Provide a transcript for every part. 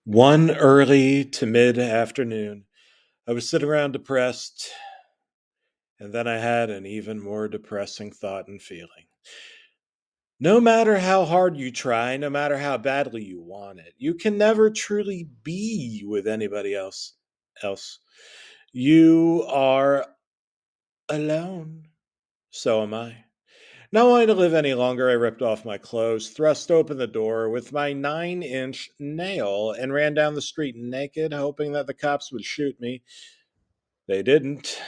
One early to mid afternoon, I was sitting around depressed, and then I had an even more depressing thought and feeling. No matter how hard you try, no matter how badly you want it, you can never truly be with anybody else. You are alone. So am I. Not wanting to live any longer, I ripped off my clothes, thrust open the door with my 9-inch nail, and ran down the street naked, hoping that the cops would shoot me. They didn't.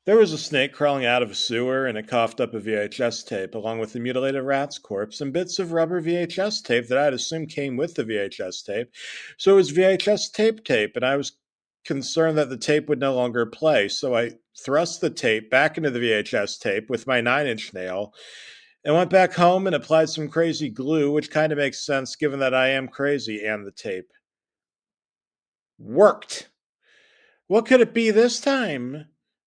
There was a snake crawling out of a sewer, and it coughed up a VHS tape, along with a mutilated rat's corpse and bits of rubber VHS tape that I'd assumed came with the VHS tape. So it was VHS tape, and I was concerned that the tape would no longer play. So I thrust the tape back into the VHS tape with my 9-inch nail and went back home and applied some crazy glue, which kind of makes sense given that I am crazy, and the tape worked. What could it be this time?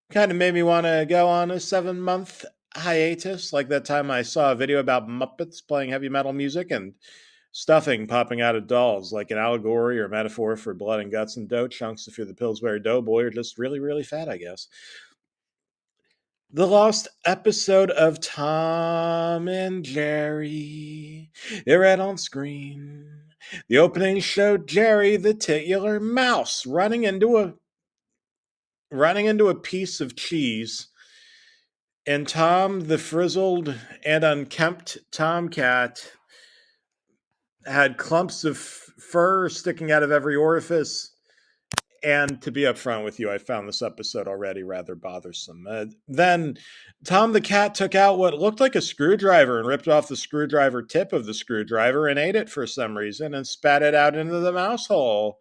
Kind of made me want to go on a 7-month hiatus, like that time I saw a video about Muppets playing heavy metal music and stuffing popping out of dolls, like an allegory or metaphor for blood and guts and dough chunks if you're the Pillsbury Doughboy or just really, really fat, I guess. The lost episode of Tom and Jerry. It read on screen. The opening showed Jerry, the titular mouse, running into a piece of cheese, and Tom, the frizzled and unkempt tomcat, had clumps of fur sticking out of every orifice. And to be upfront with you, I found this episode already rather bothersome. Then Tom the cat took out what looked like a screwdriver and ripped off the screwdriver tip of the screwdriver and ate it for some reason and spat it out into the mouse hole.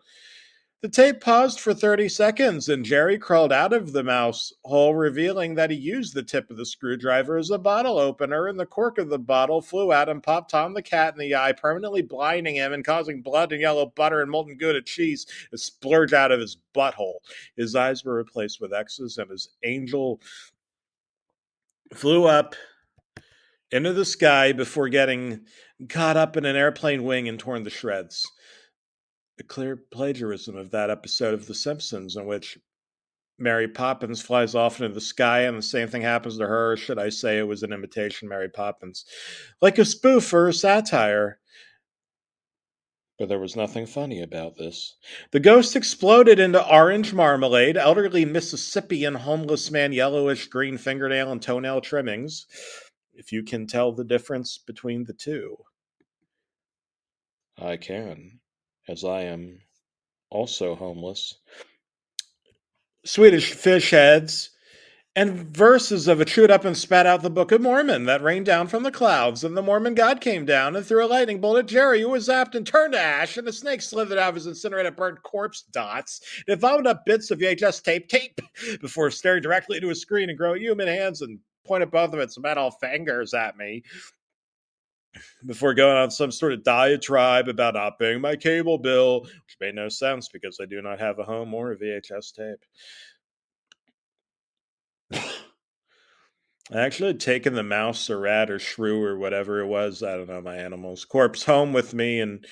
The tape paused for 30 seconds, and Jerry crawled out of the mouse hole, revealing that he used the tip of the screwdriver as a bottle opener, and the cork of the bottle flew out and popped Tom the cat in the eye, permanently blinding him and causing blood and yellow butter and molten Gouda cheese to splurge out of his butthole. His eyes were replaced with X's, and his angel flew up into the sky before getting caught up in an airplane wing and torn to shreds. A clear plagiarism of that episode of The Simpsons in which Mary Poppins flies off into the sky and the same thing happens to her. Or should I say it was an imitation Mary Poppins? Like a spoof or a satire. But there was nothing funny about this. The ghost exploded into orange marmalade, elderly Mississippian homeless man, yellowish green fingernail and toenail trimmings, if you can tell the difference between the two. I can, as I am also homeless. Swedish fish heads, and verses of a chewed up and spat out the Book of Mormon that rained down from the clouds, and the Mormon God came down and threw a lightning bolt at Jerry, who was zapped and turned to ash, and a snake slithered out of his incinerated burnt corpse dots. It vomited up bits of VHS tape before staring directly into a screen and growing human hands and pointed both of its metal fingers at me before going on some sort of diatribe about not paying my cable bill, which made no sense because I do not have a home or a VHS tape. I actually had taken the mouse or rat or shrew or whatever it was, I don't know, my animal's corpse home with me and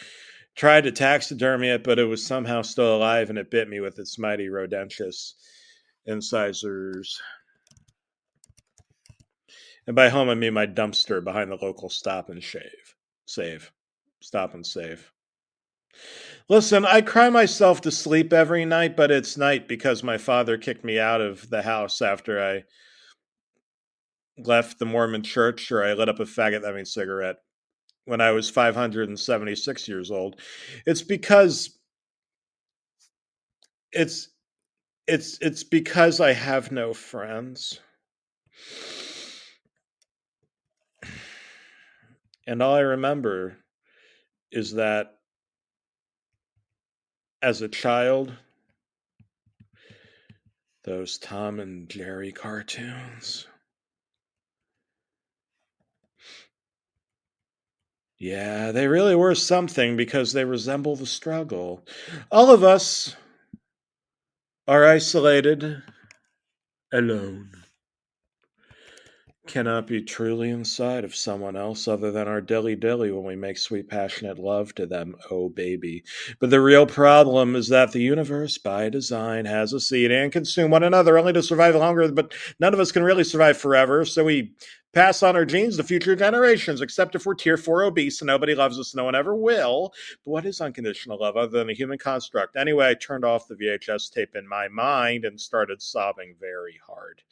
tried to taxidermy it, but it was somehow still alive and it bit me with its mighty rodentious incisors. And by home, I mean my dumpster behind the local stop and save. Stop and save. Listen, I cry myself to sleep every night, but it's night because my father kicked me out of the house after I left the Mormon church, or I lit up a faggot, that means cigarette, when I was 576 years old. It's because it's because I have no friends. And all I remember is that as a child, those Tom and Jerry cartoons. Yeah, they really were something because they resemble the struggle. All of us are isolated, alone, cannot be truly inside of someone else other than our dilly dilly when we make sweet passionate love to them, oh baby. But the real problem is that the universe, by design, has us eat and consume one another only to survive longer, but none of us can really survive forever, so we pass on our genes to future generations, except if we're tier 4 obese and nobody loves us, no one ever will. But what is unconditional love other than a human construct? Anyway, I turned off the VHS tape in my mind and started sobbing very hard.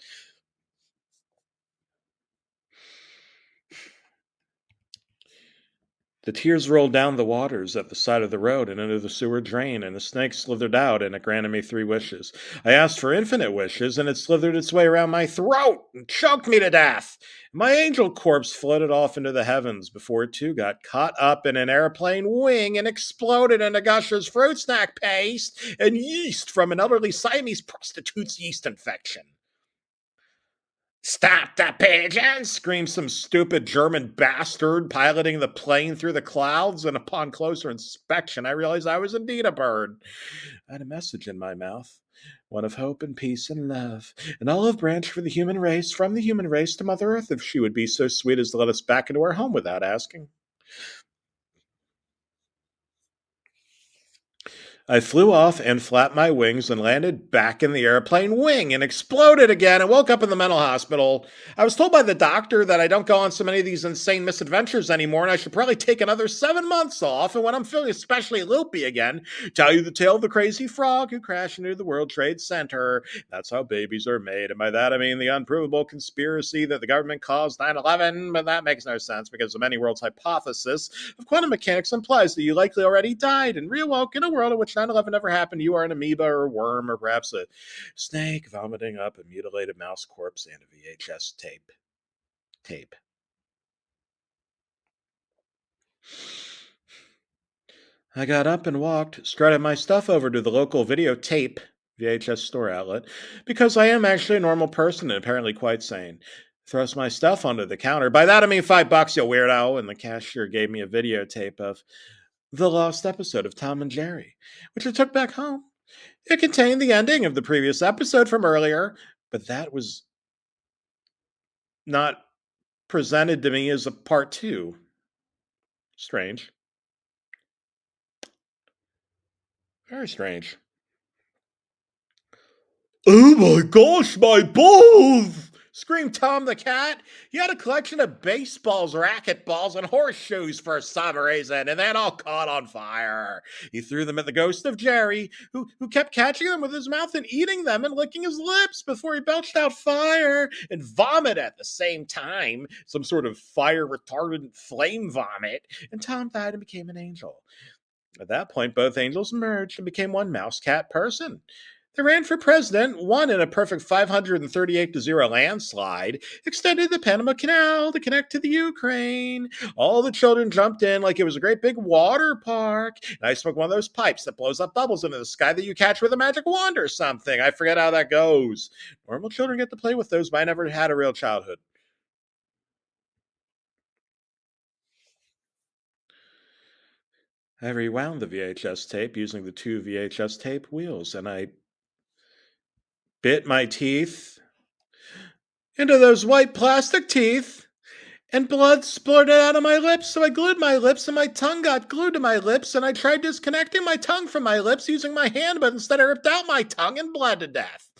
The tears rolled down the waters at the side of the road and into the sewer drain, and the snake slithered out, and it granted me 3 wishes. I asked for infinite wishes, and it slithered its way around my throat and choked me to death. My angel corpse floated off into the heavens before it too got caught up in an airplane wing and exploded into Gushers fruit snack paste and yeast from an elderly Siamese prostitute's yeast infection. "Stop the pigeons!" screamed some stupid German bastard piloting the plane through the clouds, and upon closer inspection, I realized I was indeed a bird. I had a message in my mouth, one of hope and peace and love, an olive branch for the human race, from the human race to Mother Earth, if she would be so sweet as to let us back into our home without asking. I flew off and flapped my wings and landed back in the airplane wing and exploded again and woke up in the mental hospital. I was told by the doctor that I don't go on so many of these insane misadventures anymore and I should probably take another 7 months off. And when I'm feeling especially loopy again, tell you the tale of the crazy frog who crashed into the World Trade Center. That's how babies are made. And by that, I mean the unprovable conspiracy that the government caused 9/11. But that makes no sense because the many worlds hypothesis of quantum mechanics implies that you likely already died and reawoke in a world in which 9/11 never happened. You are an amoeba or a worm or perhaps a snake vomiting up a mutilated mouse corpse and a VHS tape. I got up and walked, strutted my stuff over to the local videotape VHS store outlet, because I am actually a normal person and apparently quite sane. Thrust my stuff onto the counter. By that I mean $5, you weirdo. And the cashier gave me a videotape of the lost episode of Tom and Jerry, which I took back home. It contained the ending of the previous episode from earlier, but that was not presented to me as a part 2. Strange. Very strange. "Oh my gosh, my balls!" screamed Tom the cat. He had a collection of baseballs, racquetballs, and horseshoes for some reason, and they all caught on fire. He threw them at the ghost of Jerry, who kept catching them with his mouth and eating them and licking his lips before he belched out fire and vomit at the same time, some sort of fire retardant flame vomit, and Tom died and became an angel. At that point, both angels merged and became one mouse cat person. They ran for president, won in a perfect 538-0 landslide, extended the Panama Canal to connect to the Ukraine. All the children jumped in like it was a great big water park. And I smoked one of those pipes that blows up bubbles into the sky that you catch with a magic wand or something. I forget how that goes. Normal children get to play with those, but I never had a real childhood. I rewound the VHS tape using the 2 VHS tape wheels, and I bit my teeth into those white plastic teeth, and blood splurted out of my lips. So I glued my lips, and my tongue got glued to my lips, and I tried disconnecting my tongue from my lips using my hand, but instead I ripped out my tongue and bled to death.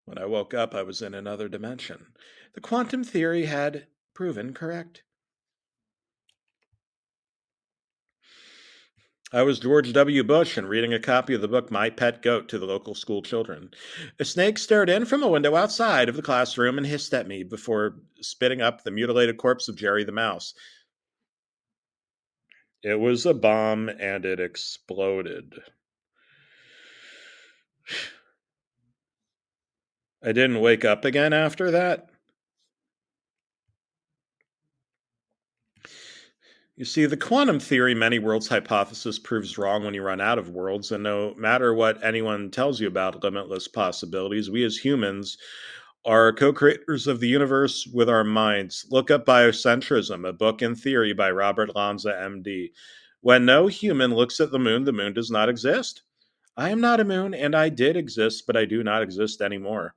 When I woke up, I was in another dimension. The quantum theory had proven correct. I was George W. Bush and reading a copy of the book My Pet Goat to the local school children. A snake stared in from a window outside of the classroom and hissed at me before spitting up the mutilated corpse of Jerry the Mouse. It was a bomb and it exploded. I didn't wake up again after that. You see, the quantum theory many worlds hypothesis proves wrong when you run out of worlds, and no matter what anyone tells you about limitless possibilities, we as humans are co-creators of the universe with our minds. Look up Biocentrism, a book in theory by Robert Lanza, MD. When no human looks at the moon does not exist. I am not a moon, and I did exist, but I do not exist anymore.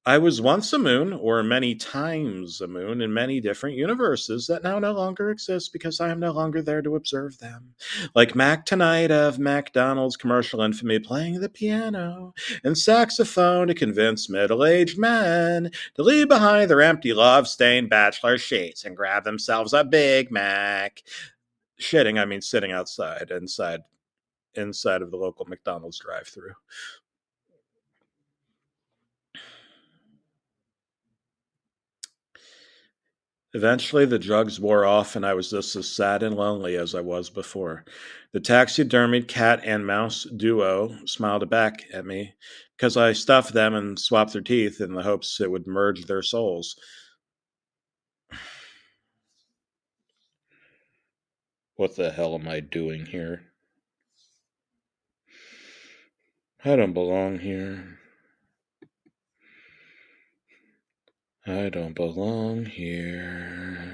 I was once a moon, or many times a moon, in many different universes that now no longer exist because I am no longer there to observe them. Like Mac tonight of McDonald's commercial infamy playing the piano and saxophone to convince middle aged men to leave behind their empty love stained bachelor sheets and grab themselves a Big Mac. Shitting, I mean sitting outside, inside of the local McDonald's drive through. Eventually, the drugs wore off, and I was just as sad and lonely as I was before. The taxidermied cat and mouse duo smiled back at me because I stuffed them and swapped their teeth in the hopes it would merge their souls. What the hell am I doing here? I don't belong here. I don't belong here.